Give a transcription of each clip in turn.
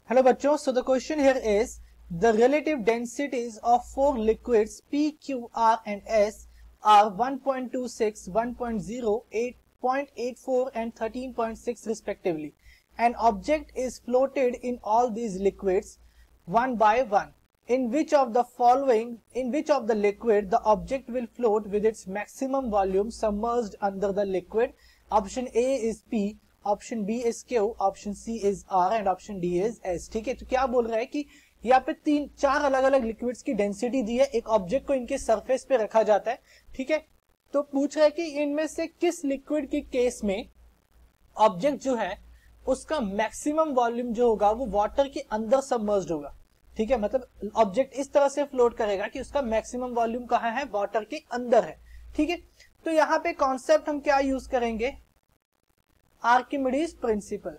Hello बच्चों, so the question here is the relative densities of four liquids P, Q, R and S are 1.26, 1.0, 8.84 and 13.6 respectively. An object is floated in all these liquids one by one. In which of the liquid the object will float with its maximum volume submerged under the liquid? Option A is P, option B is Q, option C is R and option D is S. ठीक है, तो क्या बोल रहा है कि यहाँ पे चार अलग अलग लिक्विड्स की डेंसिटी दी है, एक ऑब्जेक्ट को इनके सरफेस पे रखा जाता है. ठीक है, तो पूछ रहा है कि इनमें से किस लिक्विड के केस में ऑब्जेक्ट जो है उसका मैक्सिमम वॉल्यूम जो होगा वो वाटर के अंदर सबमर्ज्ड होगा. ठीक है, मतलब ऑब्जेक्ट इस तरह से फ्लोट करेगा कि उसका मैक्सिमम वॉल्यूम कहाँ है, वाटर के अंदर है. ठीक है, तो यहाँ पे कॉन्सेप्ट हम क्या यूज करेंगे, आर्किमिडीज प्रिंसिपल.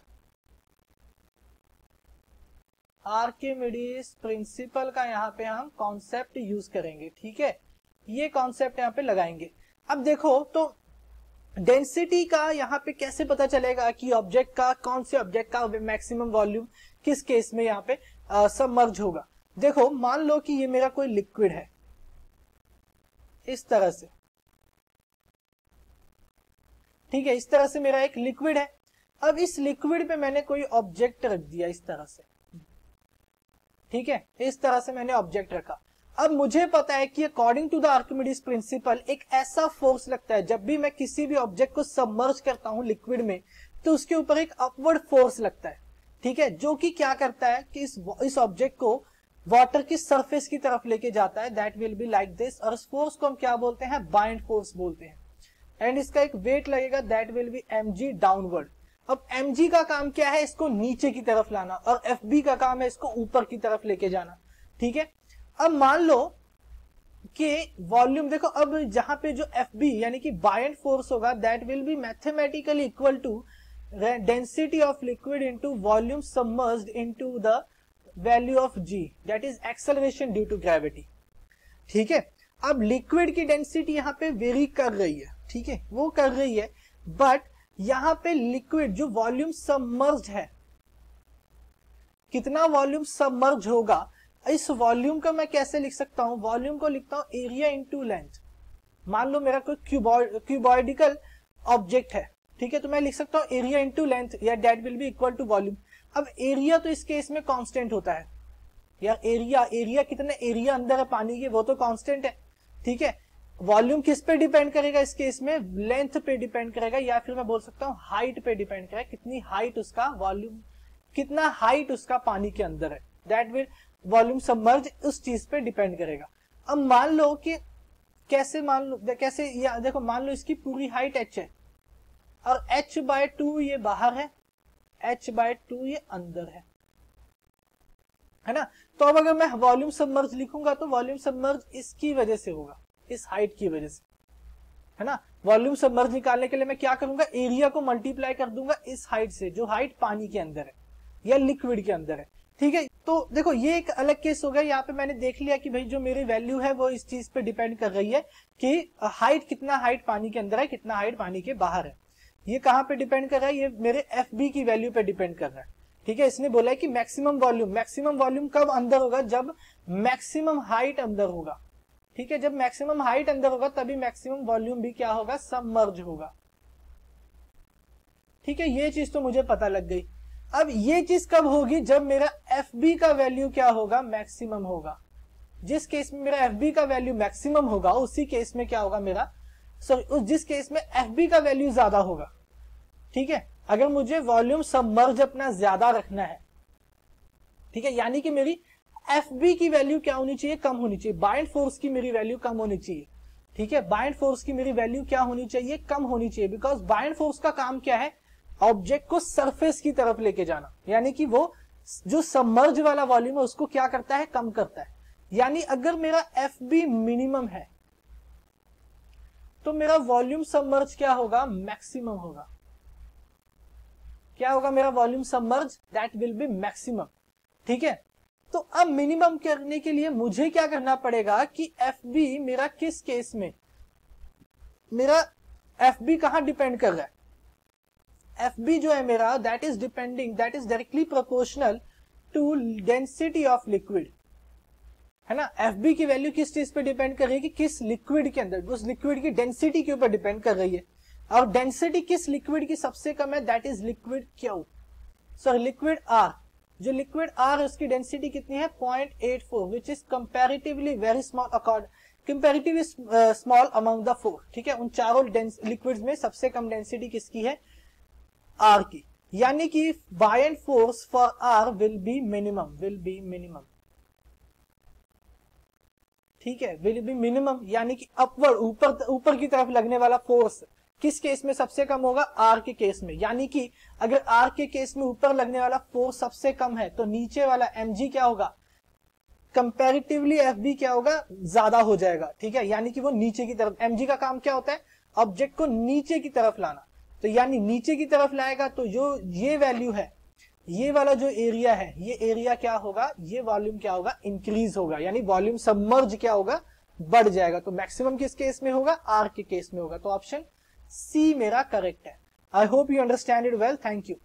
आर्किमिडीज प्रिंसिपल का यहां पे हम कॉन्सेप्ट यूज करेंगे. ठीक है, ये कॉन्सेप्ट यहां पे लगाएंगे. अब देखो तो डेंसिटी का यहां पे कैसे पता चलेगा कि ऑब्जेक्ट का, कौन से ऑब्जेक्ट का मैक्सिमम वॉल्यूम किस केस में यहां पे सबमर्ज होगा. देखो मान लो कि ये मेरा कोई लिक्विड है इस तरह से. ठीक है, इस तरह से मेरा एक लिक्विड है. अब इस लिक्विड पे मैंने कोई ऑब्जेक्ट रख दिया इस तरह से. ठीक है, इस तरह से मैंने ऑब्जेक्ट रखा. अब मुझे पता है कि according to the Archimedes principle एक ऐसा फोर्स लगता है जब भी मैं किसी भी ऑब्जेक्ट को सबमर्ज करता हूं लिक्विड में, तो उसके ऊपर एक अपवर्ड फोर्स लगता है. ठीक है, जो कि क्या करता है कि इस ऑब्जेक्ट को वाटर की सरफेस की तरफ लेके जाता है. That will be like this. और इस फोर्स को हम क्या बोलते हैं, बाइंड फोर्स बोलते हैं. एंड इसका एक वेट लगेगा, that will B mg downward. अब mg का काम क्या है, इसको नीचे की तरफ लाना, और fb का काम है इसको ऊपर की तरफ लेके जाना. ठीक है, अब मान लो कि वॉल्यूम देखो, अब जहां पे जो fb यानी कि बायंड फोर्स होगा, that will be mathematically equal to density of liquid into volume submerged into the value of g, that is acceleration due to gravity. ठीक है, अब लिक्विड की डेंसिटी यहां पे वेरी कर रही है. ठीक है, वो कर रही है, बट यहां पे लिक्विड जो वॉल्यूम सबमर्ज्ड है, कितना वॉल्यूम सबमर्ज होगा, इस वॉल्यूम का मैं कैसे लिख सकता हूं, वॉल्यूम को लिखता हूं एरिया इनटू लेंथ. मान लो मेरा कोई क्यूबॉइडिकल ऑब्जेक्ट है. ठीक है, तो मैं लिख सकता हूं एरिया इनटू लेंथ, या that will be equal to volume. अब एरिया तो इस केस में कांस्टेंट होता है यार. एरिया कितना एरिया अंदर है पानी के, वो तो कांस्टेंट है. ठीक है, वॉल्यूम किस पे डिपेंड करेगा इस केस में, लेंथ पे डिपेंड करेगा, या फिर मैं बोल सकता हूं हाइट पे डिपेंड करेगा, कितनी हाइट उसका वॉल्यूम, कितना हाइट उसका पानी के अंदर है. दैट विल वॉल्यूम सबमर्ज उस चीज पे डिपेंड करेगा. अब मान लो कि कैसे, मान लो कैसे, या देखो मान लो इसकी पूरी हाइट h है और h/2 ये बाहर है, h/2 ये अंदर है ना. तो अब अगर मैं वॉल्यूम सबमर्ज लिखूंगा तो वॉल्यूम सबमर्ज इसकी वजह से होगा, इस हाइट की वजह से, है ना. वॉल्यूम सबमर्ज निकालने के लिए मैं क्या करूंगा, एरिया को मल्टीप्लाई कर दूंगा इस हाइट से, जो हाइट पानी के अंदर है या लिक्विड के अंदर है. ठीक है, तो देखो ये एक अलग केस हो गया. यहाँ पे मैंने देख लिया कि भाई जो मेरी वैल्यू है वो इस चीज पे डिपेंड कर रही है कि हाइट, कितना हाइट पानी के अंदर है, कितना हाइट पानी के बाहर है. ये कहाँ पे डिपेंड कर रहा है, ये मेरे FB की वैल्यू पे डिपेंड कर रहा है. ठीक है, इसने बोला है कि मैक्सिमम वॉल्यूम कब अंदर होगा, जब मैक्सिमम हाइट अंदर होगा. ठीक है, जब मैक्सिमम हाइट अंदर होगा तभी मैक्सिमम वॉल्यूम भी क्या होगा, सबमर्ज होगा. ठीक है, ये चीज तो मुझे पता लग गई. अब ये चीज कब होगी, जब मेरा FB का वैल्यू क्या होगा, मैक्सिमम होगा. जिस केस में मेरा FB का वैल्यू मैक्सिमम होगा उसी केस में क्या होगा मेरा, जिस केस में FB का वैल्यू ज्यादा होगा. ठीक है, अगर मुझे वॉल्यूम सबमर्ज अपना ज्यादा रखना है, ठीक है, यानी कि मेरी FB की वैल्यू क्या होनी चाहिए, कम होनी चाहिए. बाइंड फोर्स की मेरी वैल्यू कम होनी चाहिए. ठीक है, बाइंड फोर्स की मेरी वैल्यू क्या होनी चाहिए, कम होनी चाहिए. बिकॉज बाइंड फोर्स का काम क्या है, ऑब्जेक्ट को सरफेस की तरफ लेके जाना, यानी कि वो जो सबमर्ज वाला वॉल्यूम है उसको क्या करता है, कम करता है. यानी अगर मेरा FB मिनिमम है तो मेरा वॉल्यूम सबमर्ज क्या होगा, मैक्सिमम होगा. क्या होगा मेरा volume submerge, that will B maximum. ठीक है, तो अब मिनिमम करने के लिए मुझे क्या करना पड़ेगा कि FB मेरा किस केस में, मेरा FB कहां डिपेंड कर रहा है, FB जो है मेरा, that is directly proportional to density of liquid, है ना। FB की वैल्यू किस चीज पे डिपेंड कर रही है कि किस लिक्विड के अंदर, उस लिक्विड की डेंसिटी के ऊपर डिपेंड कर रही है। और डेंसिटी किस लिक्विड की सबसे कम है, that is liquid Q, sorry liquid R। जो लिक्विड R उसकी डेंसिटी कितनी है 0.84, which is comparatively very small accord comparatively small among the four. ठीक है, उन चारों लिक्विड्स में सबसे कम डेंसिटी किसकी है, R की। यानी कि बायएंड force for R will be minimum, ठीक है, विल बी मिनिमम, यानी कि अपवर्ड, ऊपर की तरफ लगने वाला फोर्स किस केस में सबसे कम होगा, R के केस में। यानी कि अगर R के केस में ऊपर लगने वाला फोर्स सबसे कम है तो नीचे वाला mg क्या होगा, कंपैरेटिवली FB क्या होगा, ज्यादा हो जाएगा। ठीक है, यानी कि वो नीचे की तरफ, mg का काम क्या होता है, ऑब्जेक्ट को नीचे की तरफ लाना। तो यानी नीचे की तरफ लाएगा तो जो ये वैल्यू है, ये वाला जो एरिया है, ये एरिया क्या होगा, ये वॉल्यूम क्या होगा, इंक्रीज होगा, यानी वॉल्यूम सबमर्ज क्या होगा, बढ़ जाएगा। तो मैक्सिमम किस केस में होगा, R के केस में होगा। तो ऑप्शन C मेरा करेक्ट है। I hope you understand it well, thank you.